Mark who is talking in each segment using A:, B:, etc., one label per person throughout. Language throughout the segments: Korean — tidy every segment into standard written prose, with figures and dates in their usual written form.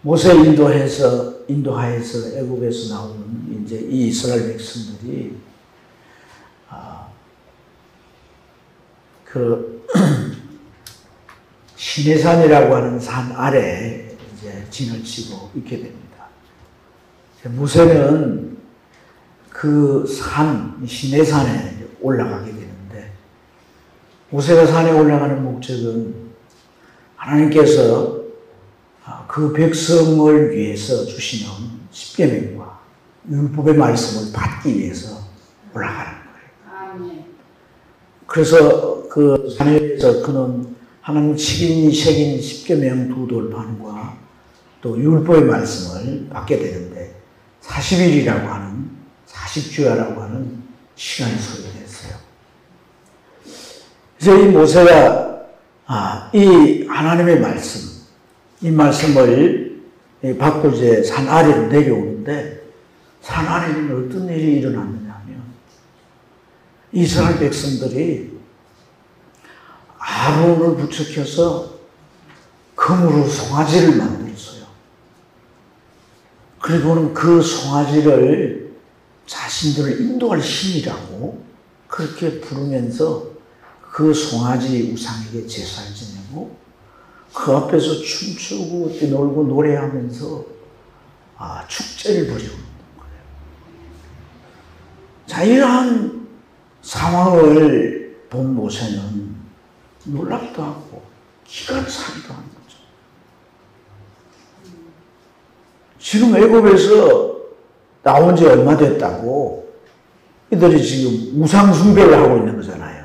A: 모세 인도하에서 애굽에서 나오는 이제 이 이스라엘 백성들이 그 시내산이라고 하는 산 아래 이제 진을 치고 있게 됩니다. 모세는 그 시내산에 올라가게 되는데, 모세가 산에 올라가는 목적은 하나님께서 그 백성을 위해서 주시는 십계명과 율법의 말씀을 받기 위해서 올라가는 거예요. 그래서 그 산에서 그는 하나님 칠인이 새긴 십계명 두 돌판과 또 율법의 말씀을 받게 되는데 40일이라고 하는 40주야라고 하는 시간이 소요됐어요. 그래서 이 모세가 이 하나님의 말씀, 이 말씀을 받고 이제 산 아래로 내려오는데, 산 아래는 어떤 일이 일어났느냐 하면 이스라엘 백성들이 아론을 부축해서 금으로 송아지를 만들었어요. 그리고는 그 송아지를 자신들을 인도할 신이라고 그렇게 부르면서 그 송아지 우상에게 제사를 지내고 그 앞에서 춤추고 뛰놀고 노래하면서 축제를 벌이고 있는 거예요. 자, 이러한 상황을 본 모세는 놀랍기도 하고 기가 차기도 하는 거죠. 지금 애굽에서 나온 지 얼마 됐다고 이들이 지금 우상 숭배를 하고 있는 거잖아요.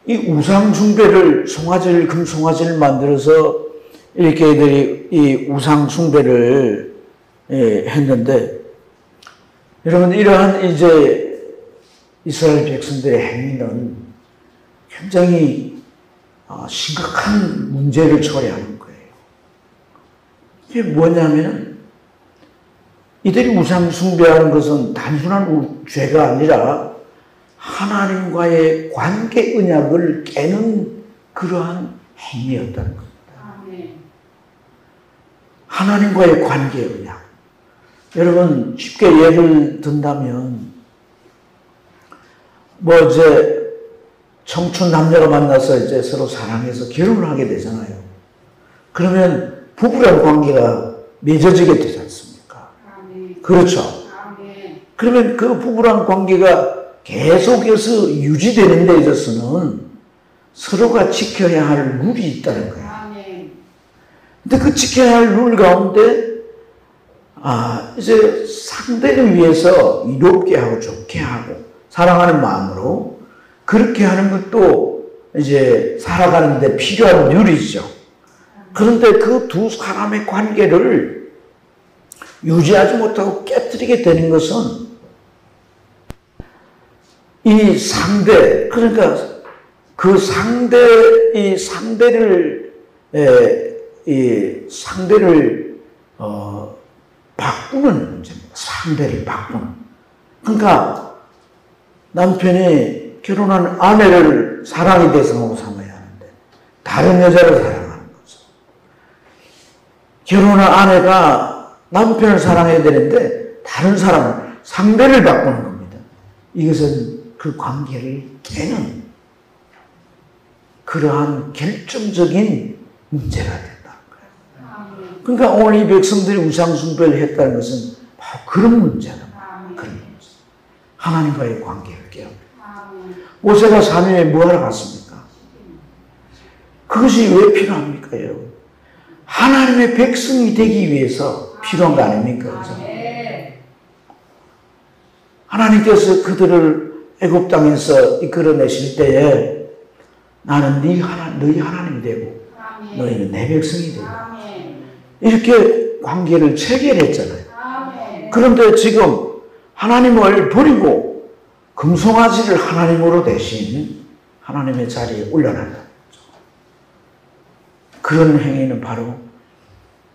A: 이 우상 숭배를 금송아지를 만들어서 이렇게 애들이 이 우상 숭배를 했는데, 여러분 이러한 이제 이스라엘 백성들의 행위는 굉장히 심각한 문제를 초래하는 거예요. 이게 뭐냐면 이들이 우상 숭배하는 것은 단순한 죄가 아니라 하나님과의 관계 언약을 깨는 그러한 행위였다는 겁니다. 하나님과의 관계 언약. 여러분 쉽게 예를 든다면 이제 청춘 남녀가 만나서 이제 서로 사랑해서 결혼을 하게 되잖아요. 그러면 부부란 관계가 맺어지게 되지 않습니까? 그렇죠. 그러면 그 부부란 관계가 계속해서 유지되는 데 있어서는 서로가 지켜야 할 룰이 있다는 거예요. 근데 그 지켜야 할 룰 가운데 이제 상대를 위해서 이롭게 하고 좋게 하고 사랑하는 마음으로 그렇게 하는 것도 이제 살아가는 데 필요한 룰이죠. 그런데 그 두 사람의 관계를 유지하지 못하고 깨뜨리게 되는 것은 이 상대, 그러니까 그 상대를 바꾸는 문제입니다. 상대를 바꾸는. 그러니까 남편이 결혼한 아내를 사랑의 대상으로 삼아야 하는데 다른 여자를 사랑하는 거죠. 결혼한 아내가 남편을 사랑해야 되는데 다른 상대를 바꾸는 겁니다. 이것은 그 관계를 깨는 그러한 결정적인 문제가 된다는 거예요. 그러니까 오늘 이 백성들이 우상 숭배를 했다는 것은 바로 그런 문제다. 그런 문제. 하나님과의 관계를 깨는. 모세가 산 위에 뭐하러 갔습니까? 그것이 왜 필요합니까, 여러분? 하나님의 백성이 되기 위해서 필요한 거 아닙니까? 그죠? 하나님께서 그들을 애굽 땅에서 이끌어내실 때에 나는 너희 하나님이 되고 너희는 내 백성이 되고 이렇게 관계를 체결했잖아요. 그런데 지금 하나님을 버리고 금송아지를 하나님으로 대신 하나님의 자리에 올려놨다는 거죠. 그런 행위는 바로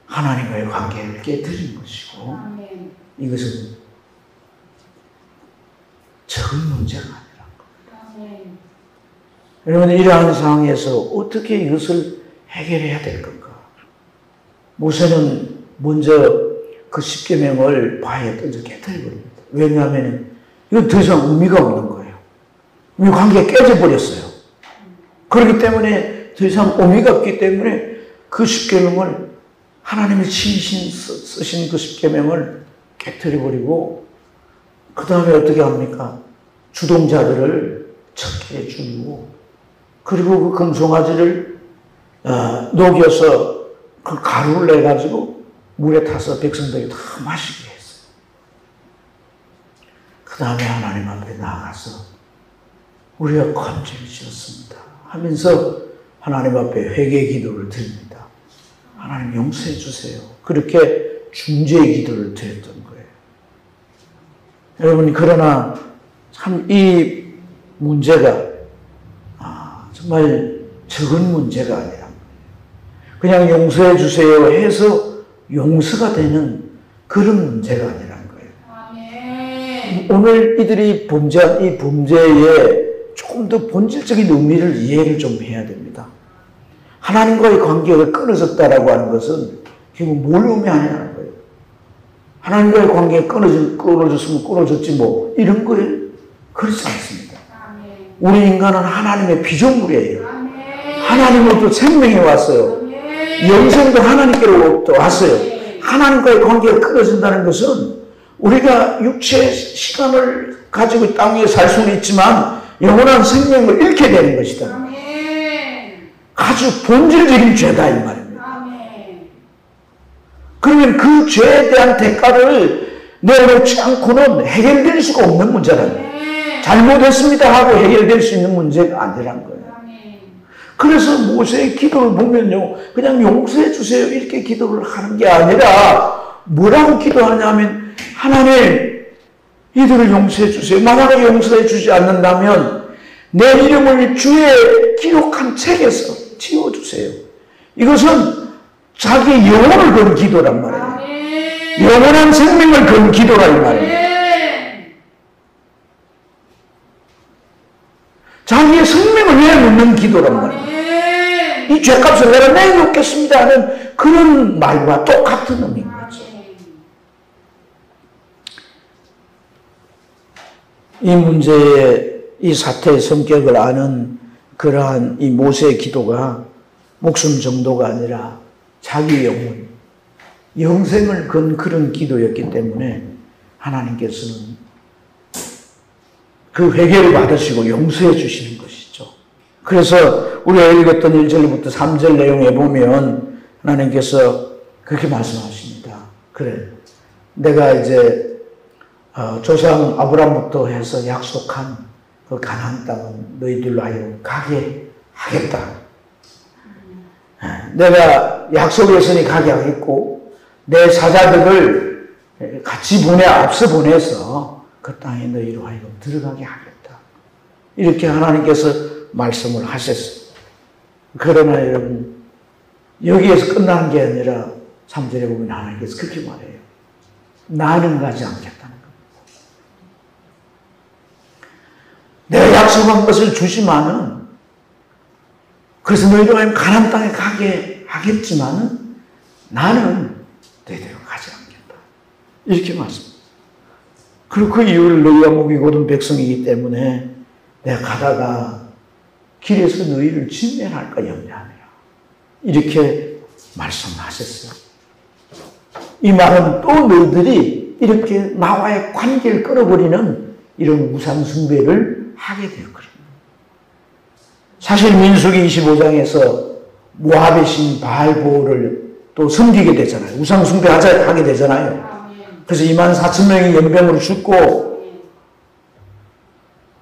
A: 하나님과의 관계를 깨뜨린 것이고 이것은 적은 문제가 아니란 겁니다. 여러분 이러한 상황에서 어떻게 이것을 해결해야 될 건가? 모세는 먼저 그 십계명을 바위에 던져 깨뜨려버립니다. 왜냐하면 이건 더 이상 의미가 없는 거예요. 우리 관계가 깨져버렸어요. 그렇기 때문에 더 이상 의미가 없기 때문에 그 십계명을 하나님의 친신 쓰신 그 십계명을 깨뜨려버리고 그 다음에 어떻게 합니까? 주동자들을 척해 주고 그리고 그 금송아지를 녹여서 그 가루를 내가지고 물에 타서 백성들이 다 마시게 했어요. 그 다음에 하나님 앞에 나가서 우리가 간절히 지었습니다 하면서 하나님 앞에 회개 기도를 드립니다. 하나님 용서해 주세요. 그렇게 중재의 기도를 드렸던 거예요. 여러분, 그러나 참 이 문제가 정말 적은 문제가 아니라 그냥 용서해 주세요 해서 용서가 되는 그런 문제가 아니란 거예요. 오늘 이들이 범죄한 이 범죄에 조금 더 본질적인 의미를 이해를 좀 해야 됩니다. 하나님과의 관계가 끊어졌다라고 하는 것은 결국 뭘 의미하냐는 거예요. 하나님과의 관계가 끊어졌으면 끊어졌지 뭐 이런 거예요. 그렇지 않습니다. 우리 인간은 하나님의 피조물이에요. 하나님으로부터 생명이 왔어요. 영생도 하나님께로부터 왔어요. 하나님과의 관계가 끊어진다는 것은 우리가 육체의 시간을 가지고 땅 위에 살 수는 있지만 영원한 생명을 잃게 되는 것이다. 아주 본질적인 죄다 이 말입니다. 그러면 그 죄에 대한 대가를 내놓지 않고는 해결될 수가 없는 문제랍니다. 잘못했습니다 하고 해결될 수 있는 문제가 아니란 거예요. 그래서 모세의 기도를 보면요, 그냥 용서해 주세요 이렇게 기도를 하는 게 아니라 뭐라고 기도하냐면 하나님 이들을 용서해 주세요. 만약에 용서해 주지 않는다면 내 이름을 주에 기록한 책에서 지워주세요. 이것은 자기 영혼을 건 기도란 말이에요. 영원한 생명을 건 기도란 말이에요. 자기의 생명을 내놓는 기도란 말이에요. 이 죄값을 내가 내놓겠습니다 하는 그런 말과 똑같은 의미인 거죠. 이 문제의 이 사태의 성격을 아는 그러한 이 모세의 기도가 목숨 정도가 아니라 자기 영혼, 영생을 건 그런 기도였기 때문에 하나님께서는 그 회개를 받으시고 용서해 주시는 것이죠. 그래서 우리가 읽었던 1절부터 3절 내용에 보면 하나님께서 그렇게 말씀하십니다. 그래, 내가 이제 조상 아브라함부터 해서 약속한 그 가나안 땅은 너희들로 하여금 가게 하겠다. 내가 약속했으니 가게 하겠고 내 사자들을 같이 앞서 보내서 그 땅에 너희로 하여금 들어가게 하겠다. 이렇게 하나님께서 말씀을 하셨어요. 그러나 여러분, 여기에서 끝나는 게 아니라 3절에 보면 하나님께서 그렇게 말해요. 나는 가지 않겠다는 겁니다. 내가 약속한 것을 주지만은, 그래서 너희로 하여금 가나안 땅에 가게 하겠지만은 나는 너희대로 가지 않겠다. 이렇게 말씀합니다. 그리고 그 이유를 너희가 목이 곧은 백성이기 때문에 내가 가다가 길에서 너희를 진멸할까 염려하느라 이렇게 말씀하셨어요. 이 말은 또 너희들이 이렇게 나와의 관계를 끊어버리는 이런 우상 숭배를 하게 될 거예요. 사실 민수기 25장에서 모압의 신 바알보를 또 섬기게 되잖아요. 우상 숭배하게 되잖아요. 그래서 24,000명이 연병으로 죽고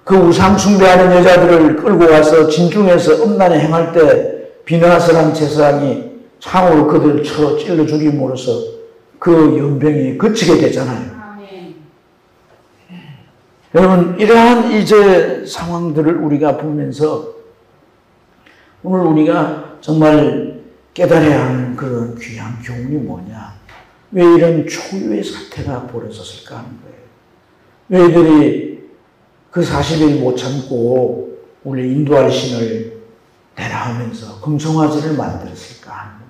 A: 그 우상 숭배하는 여자들을 끌고 가서 진중에서 음란에 행할 때 비나스란 제사장이 창으로 그들을 쳐 찔러 죽임으로써 그 연병이 그치게 되잖아요. 여러분, 이러한 이제 상황들을 우리가 보면서 오늘 우리가 정말 깨달아야 하는 그런 귀한 교훈이 뭐냐? 왜 이런 초유의 사태가 벌어졌을까 하는 거예요. 왜 이들이 그 40일 못 참고 우리 인도할 신을 되라 하면서 금송아지를 만들었을까 하는 겁니다.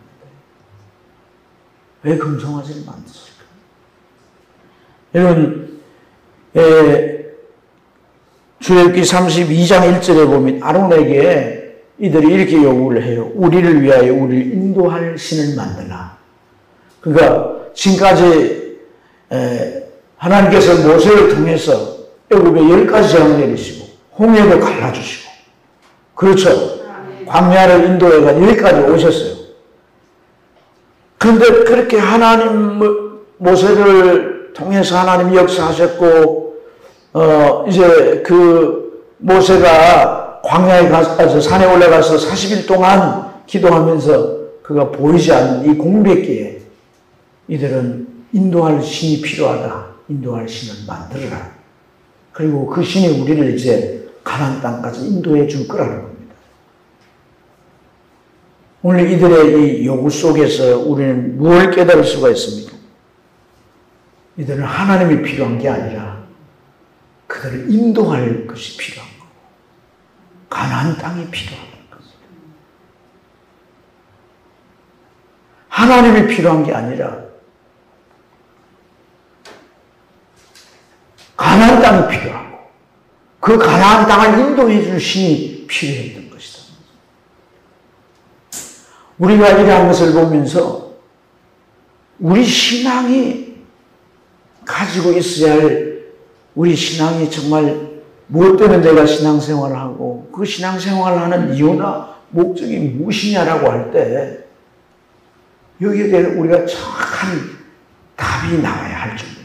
A: 왜 금송아지를 만들었을까? 여러분, 출애굽기 32장 1절에 보면 아론에게 이들이 이렇게 요구를 해요. 우리를 위하여 우리를 인도할 신을 만들라. 그러니까 지금까지 하나님께서 모세를 통해서 애굽에 10가지 재앙을 내리시고 홍해도 갈라주시고 그렇죠. 광야를 인도해가 여기까지 오셨어요. 그런데 그렇게 하나님 모세를 통해서 하나님이 역사하셨고 이제 그 모세가 광야에 가서 산에 올라가서 40일 동안 기도하면서 그가 보이지 않는 이 공백기에 이들은 인도할 신이 필요하다. 인도할 신을 만들어라. 그리고 그 신이 우리를 이제 가나안 땅까지 인도해 줄 거라는 겁니다. 오늘 이들의 이 요구 속에서 우리는 무엇을 깨달을 수가 있습니까? 이들은 하나님이 필요한 게 아니라 그들을 인도할 것이 필요한 거고 가나안 땅이 필요한 겁니다. 하나님이 필요한 게 아니라 가나안 땅이 필요하고 그 가나안 땅을 인도해 줄 신이 필요했던 것이다. 우리가 이러한 것을 보면서 우리 신앙이 가지고 있어야 할 우리 신앙이 정말 무엇 때문에 내가 신앙생활을 하고 그 신앙생활을 하는 이유나 목적이 무엇이냐라고 할 때 여기에 대해 우리가 정확한 답이 나와야 할 줄입니다.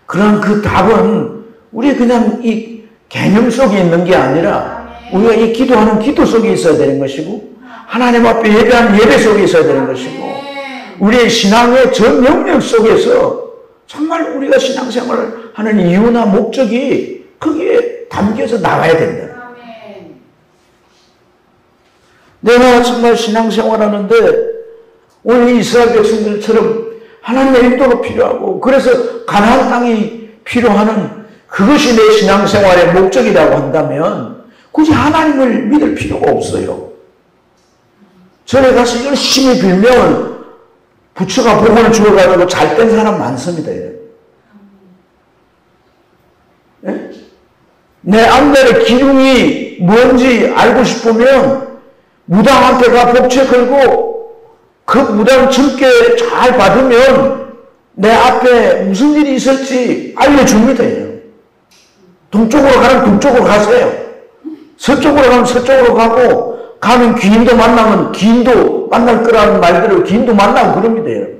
A: 그런 그 답은 우리 그냥 이 개념 속에 있는 게 아니라 우리가 이 기도하는 기도 속에 있어야 되는 것이고 하나님 앞에 예배하는 예배 속에 있어야 되는 것이고 우리의 신앙의 전 영역 속에서 정말 우리가 신앙생활을 하는 이유나 목적이 거기에 담겨져 나와야 된다. 내가 정말 신앙생활하는데 오늘 이스라엘 백성들처럼 하나님의 인도가 필요하고 그래서 가나안 땅이 필요하는 그것이 내 신앙생활의 목적이라고 한다면 굳이 하나님을 믿을 필요가 없어요. 절에 가서 열심히 빌면 부처가 복을 주어가지고 잘 된 사람 많습니다. 네? 내 안면의 기둥이 뭔지 알고 싶으면 무당한테 가 복채 걸고 그 무당 젊게 잘 받으면 내 앞에 무슨 일이 있을지 알려줍니다. 동쪽으로 가면 동쪽으로 가세요. 서쪽으로 가면 서쪽으로 가고 가면 귀인도 만나면 귀인도 만날 거라는 말대로 귀인도 만나고 그럽니다.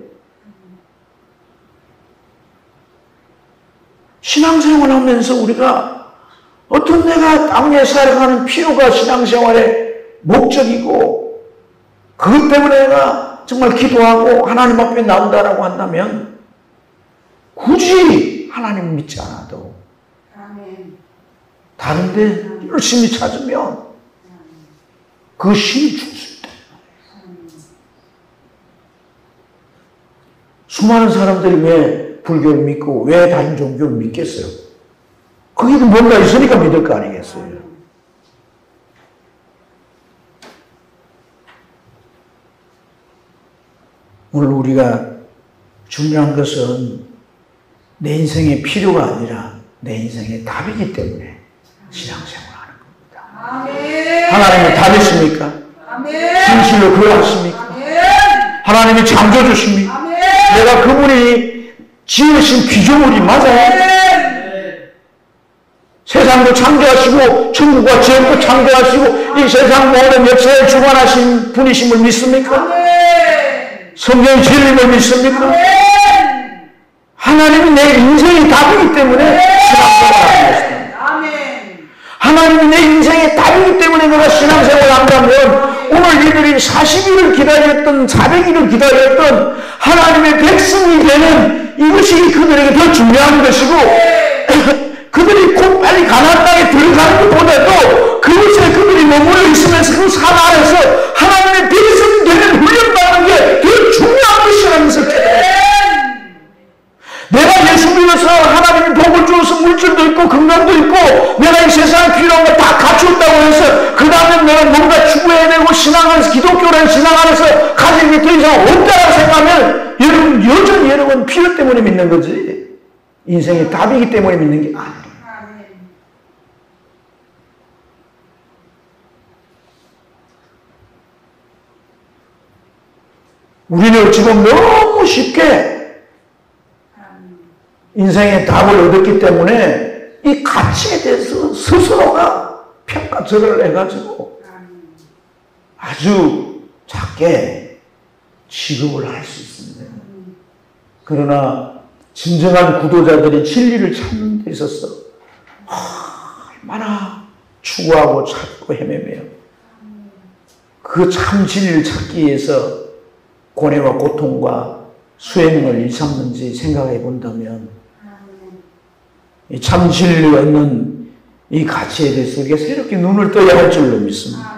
A: 신앙생활 하면서 우리가 어떤 내가 땅에 살아가는 필요가 신앙생활의 목적이고 그것 때문에 내가 정말 기도하고 하나님 앞에 나온다라고 한다면 굳이 하나님 믿지 않아도 다른데 열심히 찾으면 그 신이 줄 수 있다. 수많은 사람들이 왜 불교를 믿고 왜 다른 종교를 믿겠어요? 거기도 뭔가 있으니까 믿을 거 아니겠어요? 오늘 우리가 중요한 것은 내 인생의 필요가 아니라 내 인생의 답이기 때문에 신앙생활하는 겁니다. 아멘. 하나님이 답이십니까? 진실로 그러하십니까? 하나님이 창조주십니까? 내가 그분이 지으신 피조물이 맞아요? 세상도 창조하시고 천국과 지옥도 창조하시고 이 세상 모든 역사에 주관하신 분이심을 믿습니까? 성경의 진리를 믿습니까? 하나님이 내 인생의 답이기 때문에 신앙생활을 하는 것입니다. 하나님이 내 인생의 답이기 때문에 내가 신앙생활을 한다면 오늘 이들이 40일을 기다렸던 400일을 기다렸던 하나님의 백성이 되는 이것이 그들에게 더 중요한 것이고 그들이 곧 빨리 가나안 땅에 들어가는 것보다도 그곳에 그들이 머물러 있으면서 그 산 안에서 하나님의 백성이 되는 훈련받는 게 더 중요한 것이라는 것을 깨달아요. 내가 예수 믿어서 하나님이 복을 주어서 물질도 있고 건강도 있고 내가 이 세상에 필요한 거 다 갖추었다고 해서 신앙 안에서, 기독교라는 신앙 안에서 가진 게 더 이상 없다고 생각하면 여러분, 여전히 여러분 필요 때문에 믿는 거지. 인생의 답이기 때문에 믿는 게 아니에요. 우리는 지금 너무 쉽게 인생의 답을 얻었기 때문에 이 가치에 대해서 스스로가 평가절하를 해가지고 아주 작게 취급을 할 수 있습니다. 그러나 진정한 구도자들이 진리를 찾는 데 있어서 얼마나 추구하고 찾고 헤매며 그 참 진리를 찾기 위해서 고뇌와 고통과 수행을 일삼는지 생각해 본다면 이 참 진리가 있는 이 가치에 대해서 우리가 새롭게 눈을 떠야 할 줄로 믿습니다.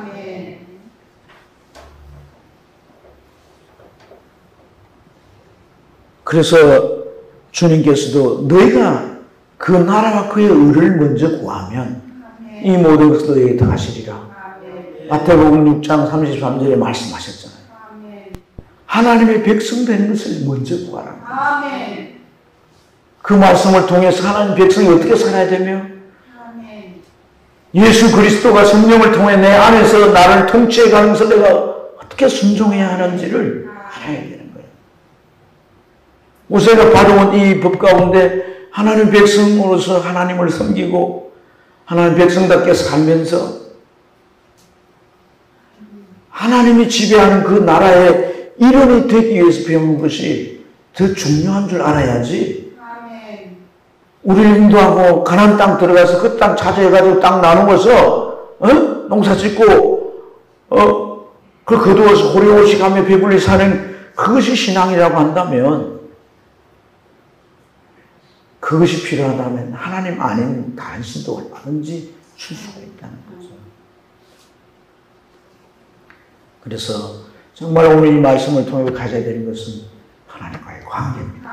A: 그래서 주님께서도 너희가 그 나라와 그의 의를 먼저 구하면 이 모든 것도 너희에게 다 하시리라. 마태복음 6장 33절에 말씀하셨잖아요. 하나님의 백성 되는 것을 먼저 구하라. 그 말씀을 통해서 하나님 백성이 어떻게 살아야 되며 예수 그리스도가 성령을 통해 내 안에서 나를 통치해 가면서 내가 어떻게 순종해야 하는지를 알아야 되는 거예요. 모세가 받아온 이 법 가운데 하나님 백성으로서 하나님을 섬기고 하나님 백성답게 살면서 하나님이 지배하는 그 나라의 일원이 되기 위해서 배우는 것이 더 중요한 줄 알아야지. 우리를 인도하고 가나안 땅 들어가서 그 땅 차지해가지고 땅 나누어서 농사 짓고 그걸 거두어서 호리호식 하며 배불리 사는 그것이 신앙이라고 한다면 그것이 필요하다면 하나님 아닌 다른 신도 얼마든지 줄 수가 있다는 거죠. 그래서 정말 오늘 이 말씀을 통해 가져야 되는 것은 하나님과의 관계입니다.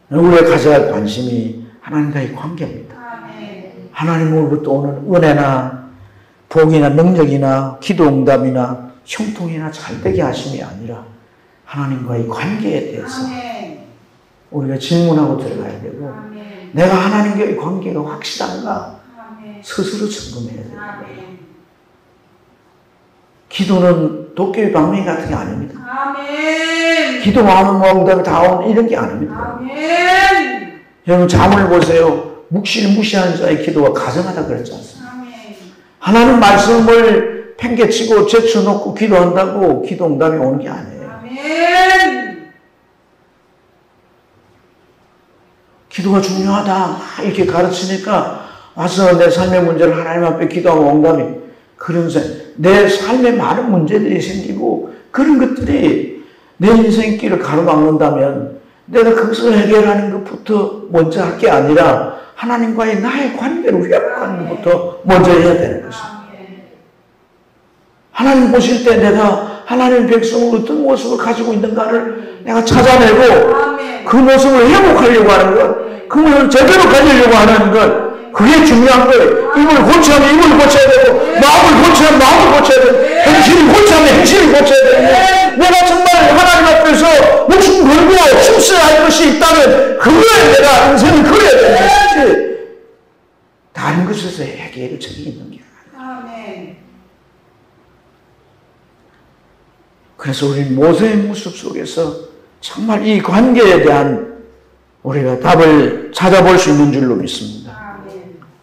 A: 우리가 가져야 할 관심이 하나님과의 관계입니다. 하나님으로부터 오는 은혜나 복이나 능력이나 기도 응답이나 형통이나 잘되게 하심이 아니라 하나님과의 관계에 대해서 우리가 질문하고 들어가야 되고 내가 하나님과의 관계가 확실한가 스스로 점검해야 됩니다. 기도는 도깨비 방망이 같은 게 아닙니다. 기도 마음을 응답이 다 오는 이런 게 아닙니다. 여러분 잠을 보세요. 무시하는 자의 기도가 가증하다 그랬지 않습니까? 하나님 말씀을 팽개치고 제쳐놓고 기도한다고 기도 응답이 오는 게 아니에요. 기도가 중요하다 이렇게 가르치니까 와서 내 삶의 문제를 하나님 앞에 기도하고 응답이 그러면서 내 삶에 많은 문제들이 생기고 그런 것들이 내 인생길을 가로막는다면 내가 그것을 해결하는 것부터 먼저 할 게 아니라 하나님과의 나의 관계를 회복하는 것부터 먼저 해야 되는 것입니다. 하나님 보실 때 내가 하나님 백성으로 어떤 모습을 가지고 있는가를 내가 찾아내고 그 모습을 회복하려고 하는 것, 그 모습을 제대로 가지려고 하는 것, 그게 중요한 거예요. 입을 고쳐야면 입을 고쳐야 되고 마음을 고쳐야면 마음을 고쳐야 되고 행실을 고쳐야면 행실을 고쳐야 되고 내가 정말 하나님 앞에서 목숨 걸고 힘써야 할 것이 있다면 그거에 내가 인생을 그려야 되는 것이지 다른 것에서 해결이 적이 있는 게 아니에요. 그래서 우리 모세의 모습 속에서 정말 이 관계에 대한 우리가 답을 찾아볼 수 있는 줄로 믿습니다.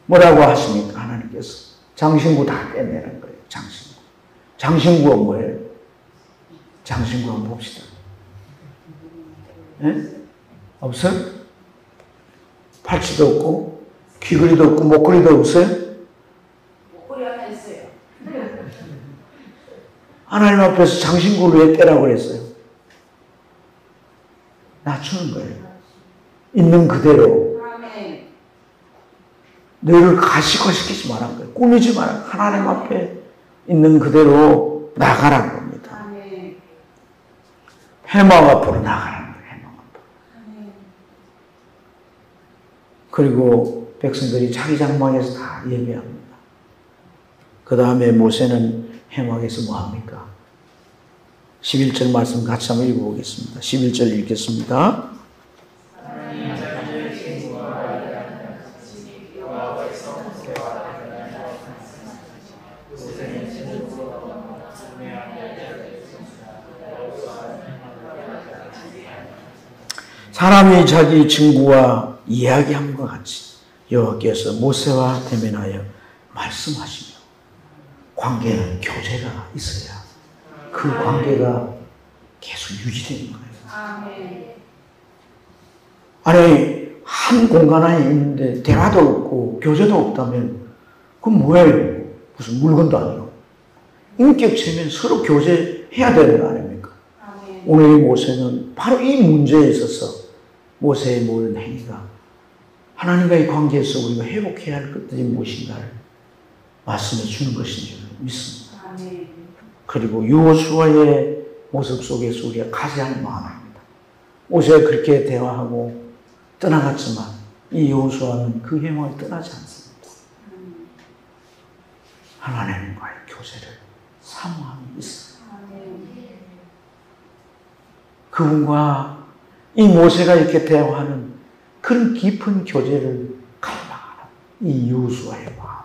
A: 뭐라고 하십니까? 하나님께서 장신구 다 떼내는 거예요. 장신구. 장신구가 뭐예요? 장신구 한번 봅시다. 네? 없어요? 팔찌도 없고 귀걸이도 없고 목걸이도 없어요?
B: 목걸이 하나 있어요.
A: 하나님 앞에서 장신구를 왜 떼라고 그랬어요? 낮추는 거예요. 있는 그대로. 너희를 가시화시키지 말한 거예요. 꾸미지 말한 거예요. 하나님 앞에 있는 그대로 나가라는 겁니다. 회막 앞으로 나가라는 거예요. 회막 앞으로. 그리고 백성들이 자기 장막에서 다 예배합니다. 그 다음에 모세는 해막에서 뭐합니까? 11절 말씀 같이 한번 읽어보겠습니다. 11절 읽겠습니다. 사람이 자기 친구와 이야기함과 같이 여호와께서 모세와 대면하여 말씀하시며 관계는 교제가 있어야 그 관계가 계속 유지되는 거예요. 아니 한 공간 안에 있는데 대화도 없고 교제도 없다면 그건 뭐예요? 무슨 물건도 아니고 인격체면 서로 교제해야 되는 거 아닙니까? 오늘 이 모세는 바로 이 문제에 있어서 모세의 모든 행위가 하나님과의 관계에서 우리가 회복해야 할 것들이 무엇인가를 말씀해 주는 것인 줄 믿습니다. 그리고 여호수아의 모습 속에서 우리가 가져야 할 마음입니다. 모세가 그렇게 대화하고 떠나갔지만 이 여호수아는 그 행황을 떠나지 않습니다. 하나님과의 교제를 사모함이 있어요. 그분과 이 모세가 이렇게 대화하는 그런 깊은 교제를 갈망하는 이 여호수아의 마음,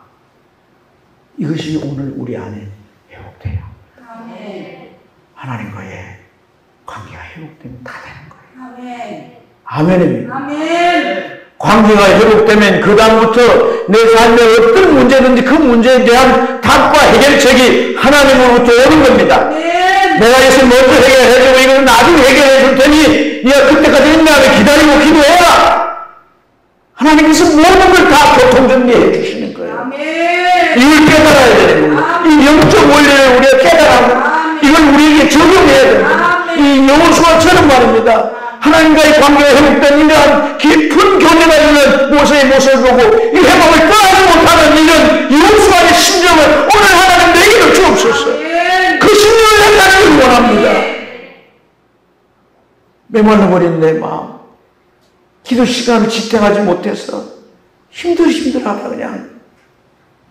A: 이것이 오늘 우리 안에 회복돼요. 하나님과의 관계가 회복되면 다 되는 거예요. 아멘입니다. 관계가 회복되면 그 다음부터 내 삶에 어떤 문제든지 그 문제에 대한 답과 해결책이 하나님으로부터 오는 겁니다. 내가 이것을 먼저 해결해주고 이걸 나중에 해결해 줄 테니 네가 그때까지 인내하며 기다리고 기도해라. 하나님께서 모든 걸 다 교통 정리해 주시는 거예요. 이걸 깨달아야 되는 겁니다. 이 영적 원리를 우리가 깨달아야 이걸 우리에게 적용해야 됩니다. 이 여호수아처럼 말입니다. 하나님과의 관계가 회복된 이러한 깊은 교제가 있는 모세의 모습을 보고 이 회복을 떠나지 못하는 이런 여호수아의 심정을 오늘 하나님 내게도 주옵소서. 그 심정을 행하기를 원합니다. 메말라버린 내 마음, 기도 시간을 지탱하지 못해서 힘들하다 그냥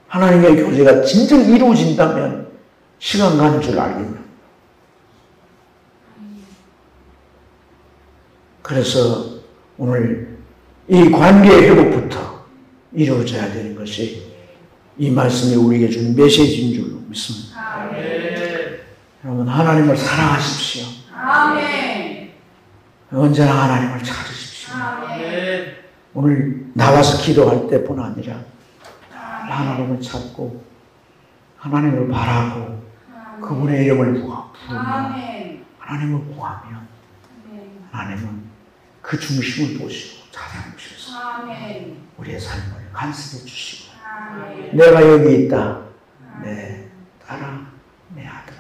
A: 하나님의 교제가 진정 이루어진다면 시간 가는 줄 알겠냐. 그래서 오늘 이 관계의 회복부터 이루어져야 되는 것이 이 말씀이 우리에게 준 메시지인 줄로 믿습니다. 아멘. 여러분 하나님을 사랑하십시오. 아멘. 언제나 하나님을 찾으십시오. 아멘. 오늘 나와서 기도할 때뿐 아니라 하나님을 찾고 하나님을 바라고 그분의 이름을 부르며 하나님을 구하면 하나님은 그 중심을 보시고 찾아오셔서 우리의 삶을 간섭해 주시고 내가 여기 있다. 내 딸아, 내 아들아,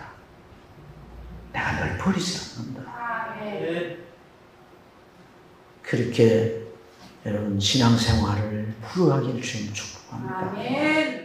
A: 내가 널 버리지 않는다. 그렇게 여러분 신앙생활을 풀어가길 주님 축복합니다.